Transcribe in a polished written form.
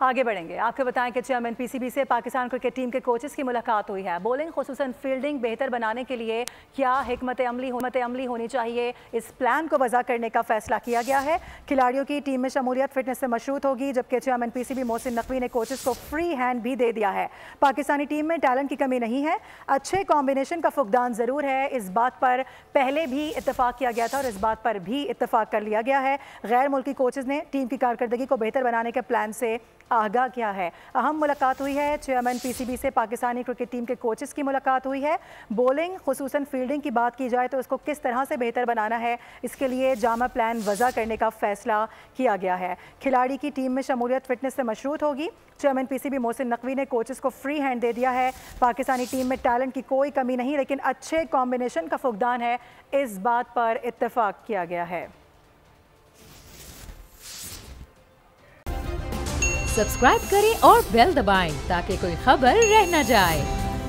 आगे बढ़ेंगे। आपको बताएं कि चेयरमैन पीसीबी से पाकिस्तान क्रिकेट टीम के कोचेस की मुलाकात हुई है। बॉलिंग खुसूसन फील्डिंग बेहतर बनाने के लिए क्या हिकमत अमली होनी चाहिए, इस प्लान को वज़ा करने का फैसला किया गया है। खिलाड़ियों की टीम में शमूलियत फिटनेस से मशरूत होगी, जबकि चेयरमैन पीसीबी मोहसिन नकवी ने कोचेस को फ्री हैंड भी दे दिया है। पाकिस्तानी टीम में टैलेंट की कमी नहीं है, अच्छे कॉम्बिनेशन का फुकदान ज़रूर है। इस बात पर पहले भी इत्तेफाक किया गया था और इस बात पर भी इत्तेफाक कर लिया गया है। गैर मुल्की कोचेस ने टीम की कारकर्दगी को बेहतर बनाने के प्लान से आगाह किया है। अहम मुलाकात हुई है। चेयरमैन पीसीबी से पाकिस्तानी क्रिकेट टीम के कोचेस की मुलाकात हुई है। बॉलिंग खुसूसन फील्डिंग की बात की जाए तो उसको किस तरह से बेहतर बनाना है, इसके लिए जामा प्लान वज़ा करने का फैसला किया गया है। खिलाड़ी की टीम में शमूलियत फिटनेस से मशरूत होगी। चेयरमैन पीसीबी मोहसिन नकवी ने कोचेस को फ्री हैंड दे दिया है। पाकिस्तानी टीम में टैलेंट की कोई कमी नहीं, लेकिन अच्छे कॉम्बिनेशन का फुकदान है, इस बात पर इत्तेफाक किया गया है। सब्सक्राइब करें और बेल दबाएं ताकि कोई खबर रह न जाए।